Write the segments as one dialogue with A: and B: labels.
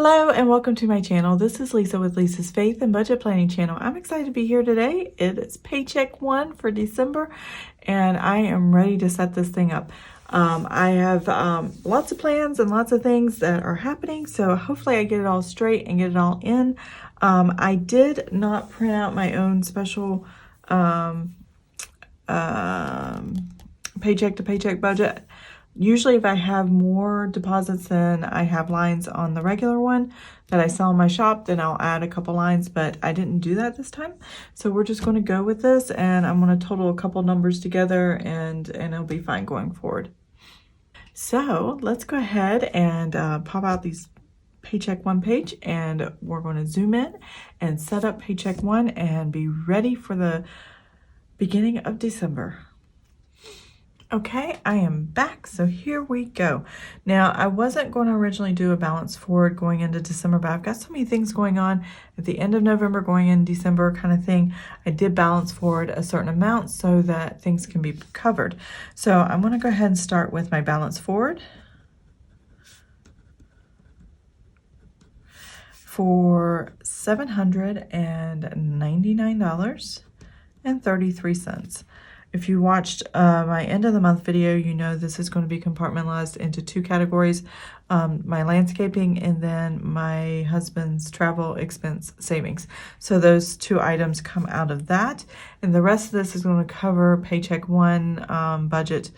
A: Hello and welcome to my channel. This is Lisa with Lisa's Faith and Budget Planning channel. I'm excited to be here today. It is Paycheck 1 for December and I am ready to set this thing up. I have lots of plans and lots of things that are happening, so hopefully I get it all straight and get it all in. I did not print out my own special paycheck to paycheck budget. Usually if I have more deposits than I have lines on the regular one that I sell in my shop, then I'll add a couple lines, but I didn't do that this time. So we're just going to go with this, and I'm going to total a couple numbers together and it'll be fine going forward. So let's go ahead and pop out these Paycheck 1 page, and we're going to zoom in and set up Paycheck 1 and be ready for the beginning of December. Okay, I am back, so here we go. Now, I wasn't going to originally do a balance forward going into December, but I've got so many things going on at the end of November, going in December kind of thing. I did balance forward a certain amount so that things can be covered. So I'm going to go ahead and start with my balance forward for $799.33. If you watched my end of the month video, you know this is going to be compartmentalized into two categories, my landscaping and then my husband's travel expense savings. So those two items come out of that, and the rest of this is going to cover Paycheck 1 budget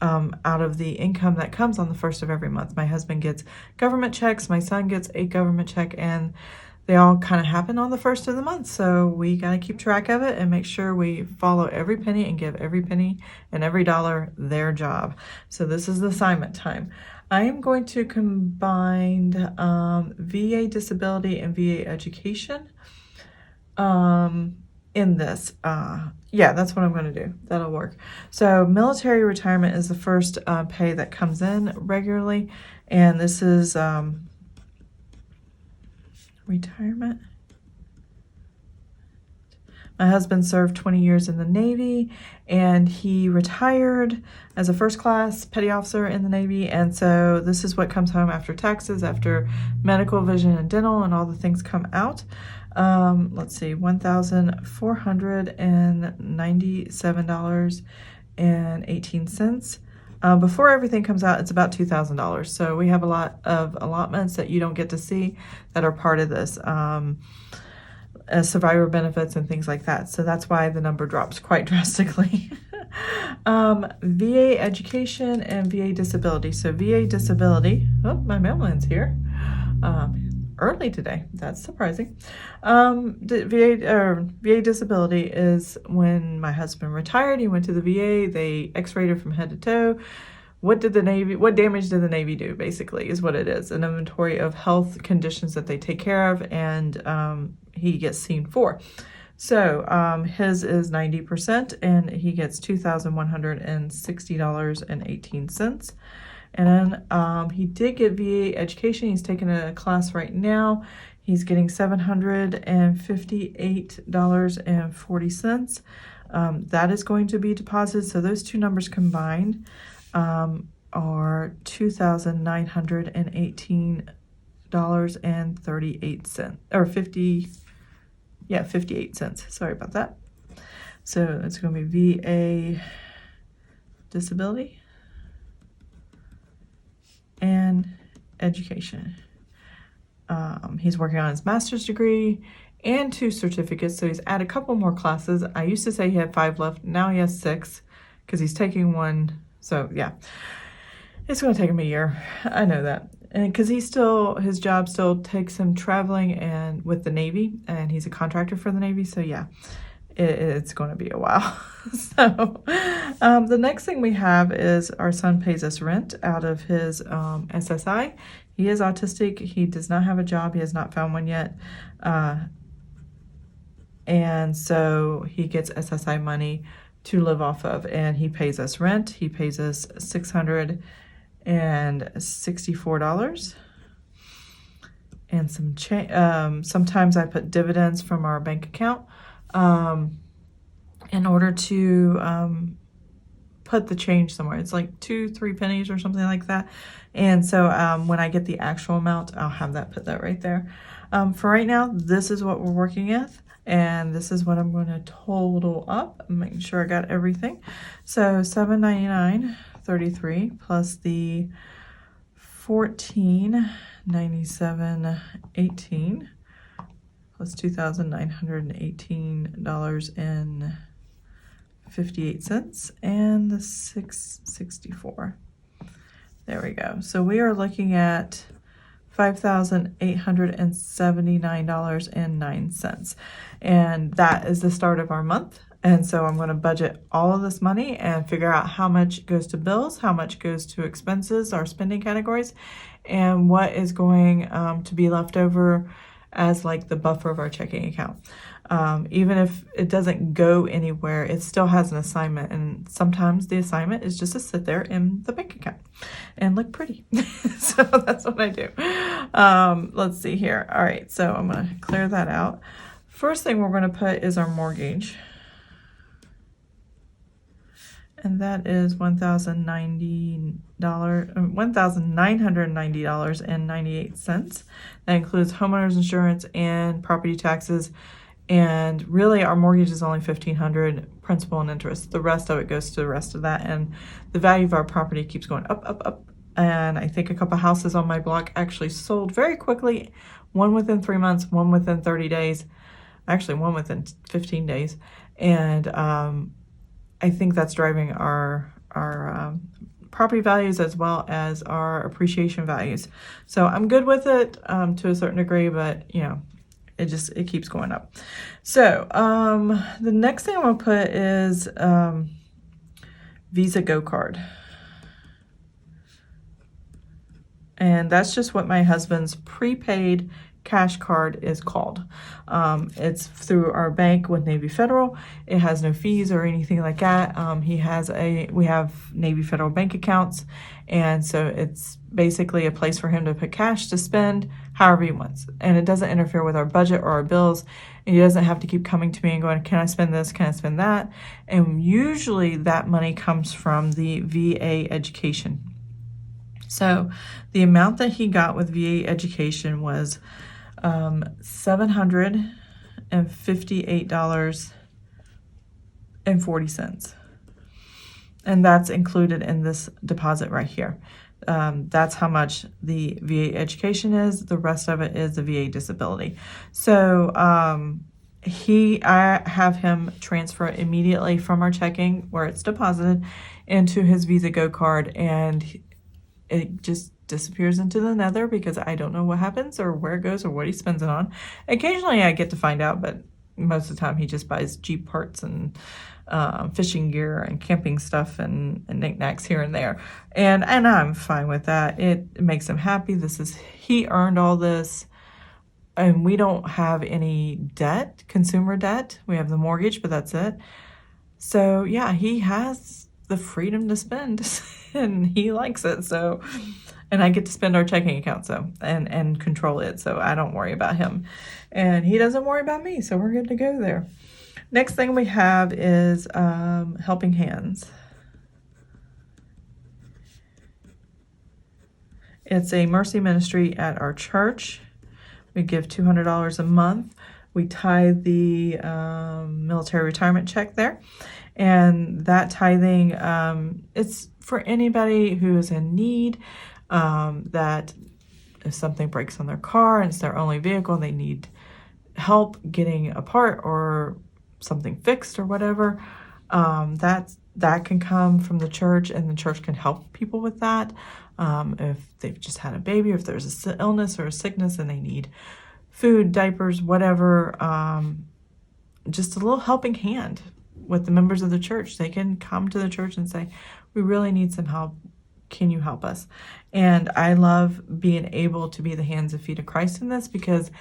A: out of the income that comes on the first of every month. My husband gets government checks, my son gets a government check, and they all kind of happen on the first of the month, so we got to keep track of it and make sure we follow every penny and give every penny and every dollar their job. So this is the assignment time. I am going to combine VA disability and VA education in this. Yeah, that's what I'm going to do. That'll work. So military retirement is the first pay that comes in regularly, and this is retirement. My husband served 20 years in the Navy, and he retired as a first class petty officer in the Navy, and so this is what comes home after taxes, after medical, vision, and dental, and all the things come out. Let's see, $1,497.18. Before everything comes out, it's about $2,000. So we have a lot of allotments that you don't get to see that are part of this, survivor benefits and things like that. So that's why the number drops quite drastically. VA education and VA disability. So VA disability, oh, my mailman's here. Early today, that's surprising. VA disability is when my husband retired. He went to the VA, they x-rayed from head to toe. What damage did the Navy do, basically, is what it is. An inventory of health conditions that they take care of, and he gets seen for. So his is 90%, and he gets $2,160.18. And then he did get VA education. He's taking a class right now. He's getting $758.40. That is going to be deposited. So those two numbers combined are $2,918.38, or 58 cents. Sorry about that. So it's going to be VA disability and education. He's working on his master's degree and 2 certificates, so he's added a couple more classes. I used to say he had 5 left. Now he has 6 because he's taking 1. So yeah, it's going to take him a year. I know that. And because his job still takes him traveling and with the Navy, and he's a contractor for the Navy. So yeah, it's going to be a while. So the next thing we have is our son pays us rent out of his SSI. He is autistic. He does not have a job. He has not found one yet. And so he gets SSI money to live off of, and he pays us rent. He pays us $664 and some sometimes I put dividends from our bank account in order to put the change somewhere. It's like 2-3 pennies or something like that. And so when I get the actual amount, I'll have that, put that right there. For right now, this is what we're working with, and this is what I'm going to total up. I'm making sure I got everything. So $799.33 plus the $1497.18 plus $2,918.58 and the $664. There we go. So we are looking at $5,879.09. And that is the start of our month. And so I'm going to budget all of this money and figure out how much goes to bills, how much goes to expenses, our spending categories, and what is going to be left over as like the buffer of our checking account. Even if it doesn't go anywhere, it still has an assignment, and sometimes the assignment is just to sit there in the bank account and look pretty. So that's what I do. Let's see here. All right, so I'm going to clear that out. First thing we're going to put is our mortgage, and that is $1,990.98. That includes homeowners insurance and property taxes. And really, our mortgage is only $1,500, principal and interest. The rest of it goes to the rest of that, and the value of our property keeps going up, up, up. And I think a couple houses on my block actually sold very quickly. One within 3 months, one within 30 days, actually one within 15 days. And I think that's driving our property values as well as our appreciation values. So I'm good with it to a certain degree, but you know, it keeps going up. So the next thing I'm gonna put is Visa Go Card. And that's just what my husband's prepaid cash card is called. It's through our bank with Navy Federal. It has no fees or anything like that. We have Navy Federal bank accounts, and so it's basically a place for him to put cash to spend however he wants. And it doesn't interfere with our budget or our bills. And he doesn't have to keep coming to me and going, can I spend this? Can I spend that? And usually that money comes from the VA education. So the amount that he got with VA education was $758.40. And that's included in this deposit right here. That's how much the VA education is. The rest of it is the VA disability. So I have him transfer immediately from our checking where it's deposited into his Visa Go card, and it just disappears into the nether because I don't know what happens or where it goes or what he spends it on. Occasionally I get to find out, but most of the time he just buys Jeep parts and fishing gear and camping stuff and knickknacks here and there. And I'm fine with that. It makes him happy. He earned all this, and we don't have any debt, consumer debt. We have the mortgage, but that's it. So yeah, he has the freedom to spend and he likes it. So, and I get to spend our checking account and control it. So I don't worry about him and he doesn't worry about me. So we're good to go there. Next thing we have is Helping Hands. It's a mercy ministry at our church. We give $200 a month. We tithe the military retirement check there. And that tithing, it's for anybody who is in need, that if something breaks on their car and it's their only vehicle and they need help getting a part or something fixed or whatever, that can come from the church, and the church can help people with that. If they've just had a baby, or if there's an illness or a sickness and they need food, diapers, whatever, just a little helping hand with the members of the church. They can come to the church and say, we really need some help. Can you help us? And I love being able to be the hands and feet of Christ in this, because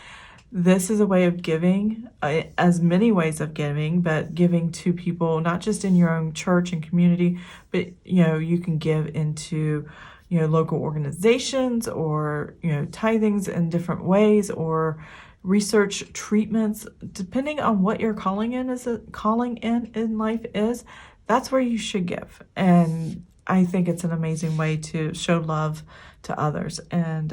A: this is a way of giving, as many ways of giving, but giving to people, not just in your own church and community, but, you can give into, local organizations, or, tithings in different ways, or research treatments, depending on what your calling in life is. that's where you should give. And I think it's an amazing way to show love to others and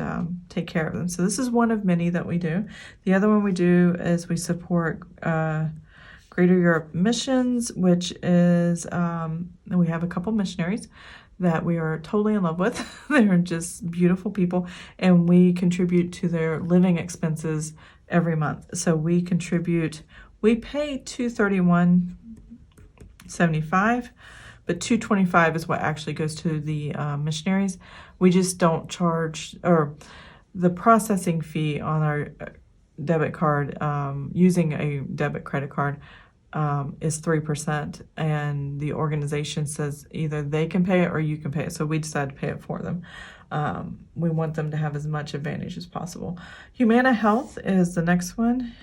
A: take care of them. So this is one of many that we do. The other one we do is we support Greater Europe Missions, which is, we have a couple missionaries that we are totally in love with. They're just beautiful people, and we contribute to their living expenses every month. So we pay $231.75, but $225 is what actually goes to the missionaries. We just don't charge, or the processing fee on our debit card, using a debit credit card, is 3%, and the organization says either they can pay it or you can pay it. So we decided to pay it for them. We want them to have as much advantage as possible. Humana Health is the next one.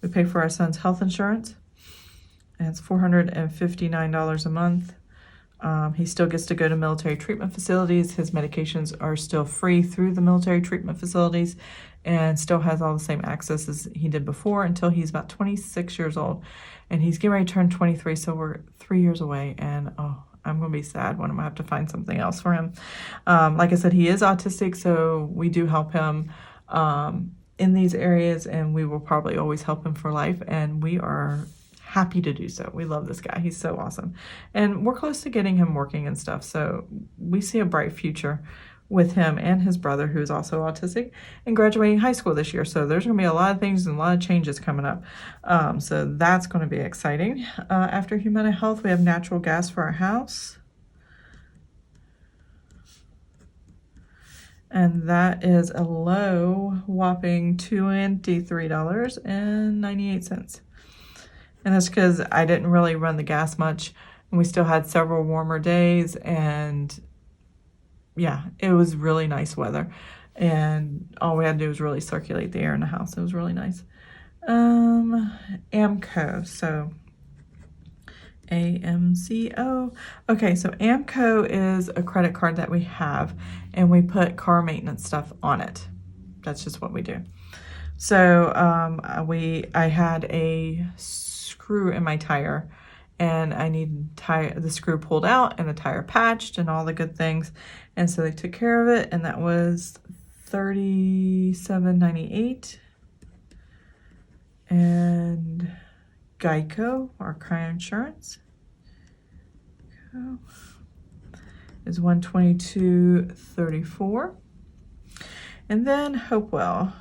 A: We pay for our son's health insurance, and it's $459 a month. He still gets to go to military treatment facilities. His medications are still free through the military treatment facilities, and still has all the same access as he did before until he's about 26 years old. And he's getting ready to turn 23, so we're 3 years away, and I'm going to be sad when I'm going to have to find something else for him. Like I said, he is autistic, so we do help him in these areas, and we will probably always help him for life, and we are happy to do so. We love this guy. He's so awesome. And we're close to getting him working and stuff, so we see a bright future with him and his brother, who is also autistic, and graduating high school this year. So there's going to be a lot of things and a lot of changes coming up. So that's going to be exciting. After Humana Health, we have natural gas for our house. And that is a low whopping $23.98. And that's because I didn't really run the gas much, and we still had several warmer days, and yeah, it was really nice weather, and all we had to do was really circulate the air in the house. It was really nice. AMCO, so AMCO. Okay, so AMCO is a credit card that we have, and we put car maintenance stuff on it. That's just what we do. So I had a screw in my tire, and I need the screw pulled out and the tire patched and all the good things. And so they took care of it, and that was $37.98. And Geico, our car insurance, is $122.34. And then Hopewell.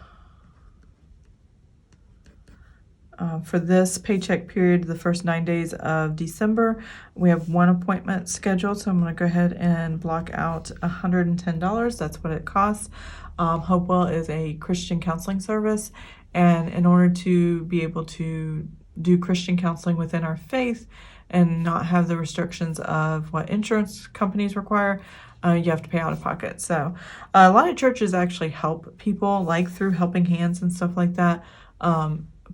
A: For this paycheck period, the first 9 days of December, we have one appointment scheduled, so I'm going to go ahead and block out $110. That's what it costs. Hopewell is a Christian counseling service, and in order to be able to do Christian counseling within our faith and not have the restrictions of what insurance companies require, you have to pay out of pocket. So a lot of churches actually help people, like through Helping Hands and stuff like that,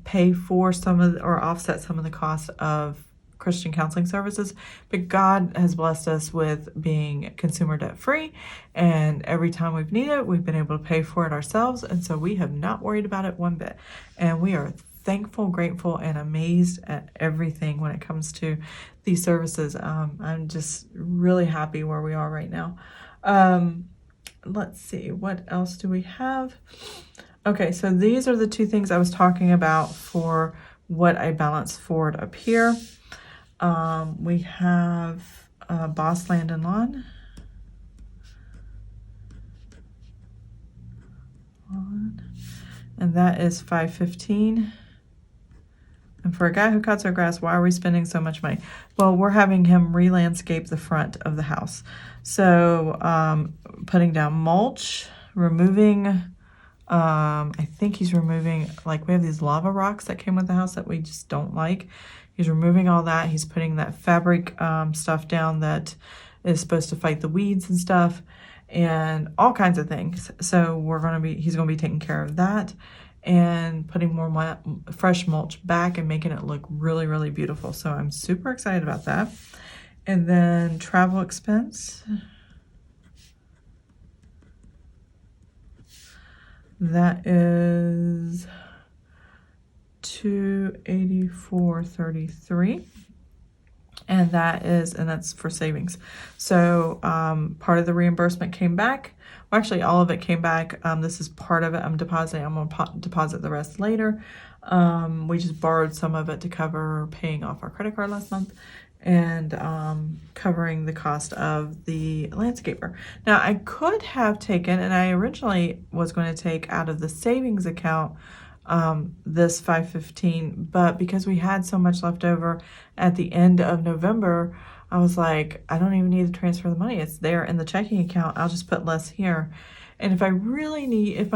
A: pay for some of or offset some of the cost of Christian counseling services. But God has blessed us with being consumer debt free, and every time we've needed it, we've been able to pay for it ourselves, and so we have not worried about it one bit. And we are thankful, grateful, and amazed at everything when it comes to these services. I'm just really happy where we are right now. Let's see, what else do we have? Okay, so these are the two things I was talking about for what I balanced forward up here. We have Boss Land and Lawn. And that is $5.15. And for a guy who cuts our grass, why are we spending so much money? Well, we're having him re-landscape the front of the house. So putting down mulch, removing, I think he's removing, like we have these lava rocks that came with the house that we just don't like. He's removing all that. He's putting that fabric stuff down that is supposed to fight the weeds and stuff, and all kinds of things. So he's gonna be taking care of that and putting more fresh mulch back and making it look really, really beautiful. So I'm super excited about that. And then travel expense. That is $284.33. And that's for savings. So part of the reimbursement came back. Well, actually, all of it came back. This is part of it. I'm depositing. I'm going to deposit the rest later. We just borrowed some of it to cover paying off our credit card last month and covering the cost of the landscaper. Now, I could have taken, and I originally was going to take out of the savings account this $515, but because we had so much left over at the end of November, I was like, I don't even need to transfer the money. It's there in the checking account. I'll just put less here. And if my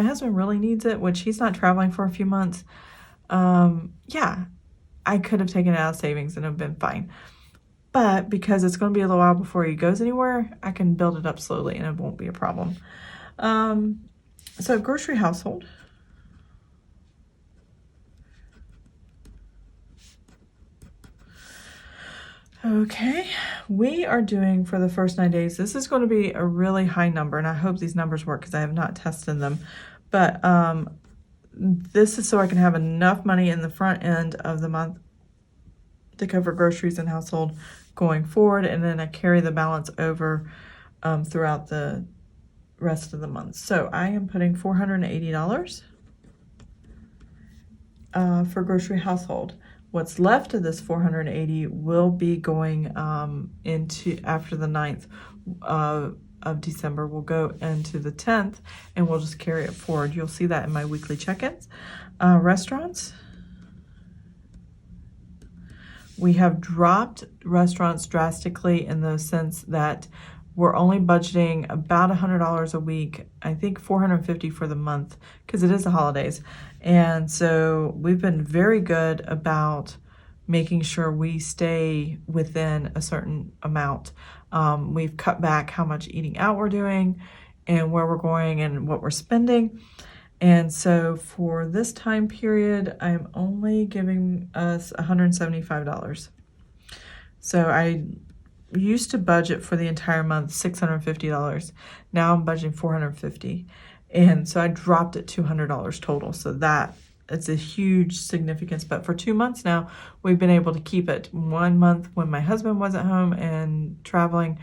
A: husband really needs it, which he's not traveling for a few months, yeah, I could have taken it out of savings and it would have been fine. But because it's going to be a little while before he goes anywhere, I can build it up slowly and it won't be a problem. So grocery household. Okay, we are doing for the first 9 days, this is going to be a really high number, and I hope these numbers work because I have not tested them, but this is so I can have enough money in the front end of the month to cover groceries and household going forward, and then I carry the balance over throughout the rest of the month. So I am putting $480 for grocery household. What's left of this $480 will be going into after the 9th of December. We'll go into the 10th and we'll just carry it forward. You'll see that in my weekly check-ins. Restaurants. We have dropped restaurants drastically in the sense that we're only budgeting about $100 a week. I think $450 for the month because it is the holidays. And so we've been very good about making sure we stay within a certain amount. We've cut back how much eating out we're doing and where we're going and what we're spending. And so for this time period, I'm only giving us $175. So I used to budget for the entire month $650. Now I'm budgeting $450. And so I dropped it $200 total. So that it's a huge significance. But for 2 months now, we've been able to keep it. 1 month when my husband wasn't home and traveling,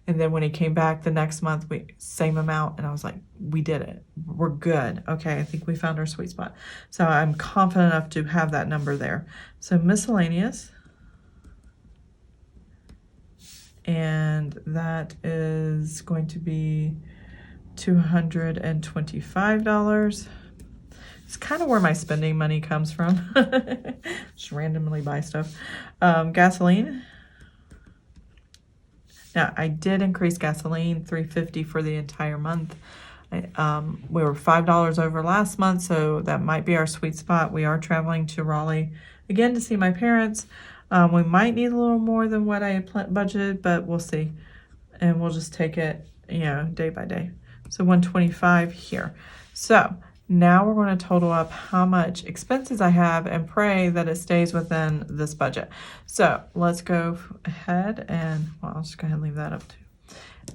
A: and then when he came back the next month, same amount. And I was like, we did it. We're good. Okay, I think we found our sweet spot. So I'm confident enough to have that number there. So miscellaneous. And that is going to be $225. It's kind of where my spending money comes from. Just randomly buy stuff. Gasoline. Now, I did increase gasoline $3.50 for the entire month. We were $5 over last month, so that might be our sweet spot. We are traveling to Raleigh again to see my parents. We might need a little more than what I had budgeted, but we'll see. And we'll just take it, day by day. So $125 here. So now we're going to total up how much expenses I have and pray that it stays within this budget. So let's go ahead and, I'll just go ahead and leave that up too.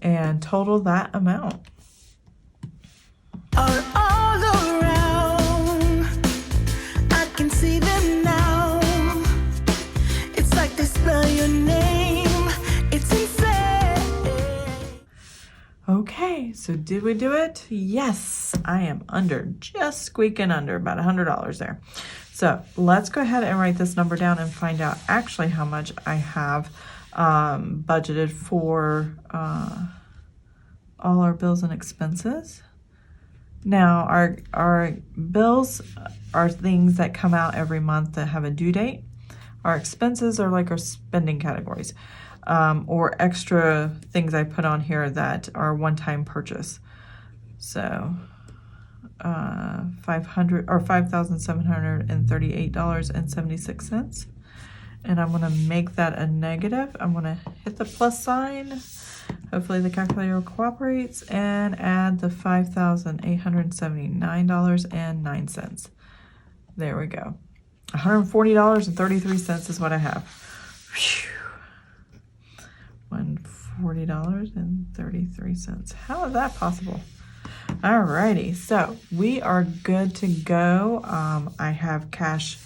A: And total that amount.
B: Are all around. I can see them now. It's like they spell your name. It's insane.
A: Okay, so did we do it? Yes, I am just squeaking under, about $100 there. So let's go ahead and write this number down and find out actually how much I have budgeted for all our bills and expenses. Now, our bills are things that come out every month that have a due date. Our expenses are like our spending categories. Or extra things I put on here that are one-time purchase. So $5,738.76, and I'm going to make that a negative. I'm going to hit the plus sign. Hopefully the calculator cooperates, and add the $5,879.09. There we go. $140.33 is what I have. Whew. $140.33. How is that possible? Alrighty, so we are good to go. I have cash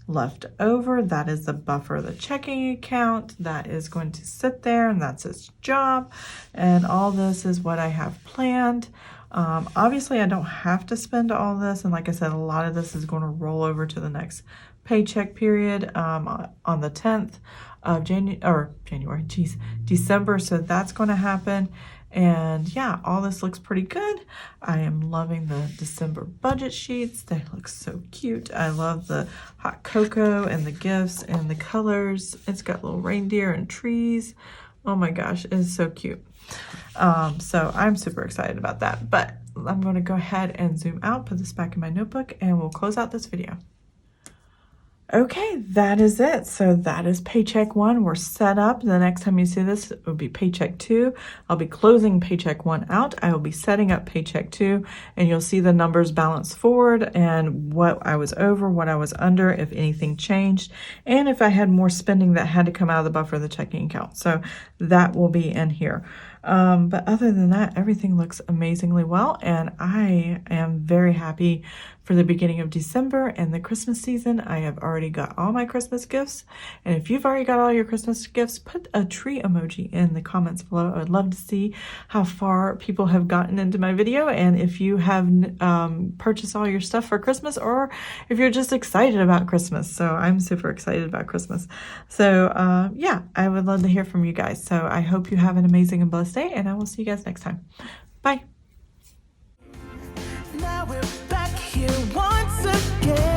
A: left over. That is the buffer of the checking account. That is going to sit there, and that's its job. And all this is what I have planned. Obviously, I don't have to spend all this, and like I said, a lot of this is going to roll over to the next paycheck period on the 10th of December. So that's going to happen. And yeah, all this looks pretty good. I am loving the December budget sheets. They look so cute. I love the hot cocoa and the gifts and the colors. It's got little reindeer and trees. Oh my gosh, it's so cute. So I'm super excited about that. But I'm going to go ahead and zoom out, put this back in my notebook, and we'll close out this video. Okay, that is it. So that is paycheck 1. We're set up. The next time you see this, it will be paycheck 2. I'll be closing paycheck 1 out. I will be setting up paycheck 2, and you'll see the numbers balance forward and what I was over, what I was under, if anything changed, and if I had more spending that had to come out of the buffer of the checking account. So that will be in here. But other than that, everything looks amazingly well, and I am very happy for the beginning of December and the Christmas season. I have already got all my Christmas gifts, and if you've already got all your Christmas gifts, put a tree emoji in the comments below. I would love to see how far people have gotten into my video, and if you have purchased all your stuff for Christmas, or if you're just excited about Christmas. So I'm super excited about Christmas. So yeah, I would love to hear from you guys. So I hope you have an amazing and blessed day, and I will see you guys next time. Bye.
B: Now we're back here once again.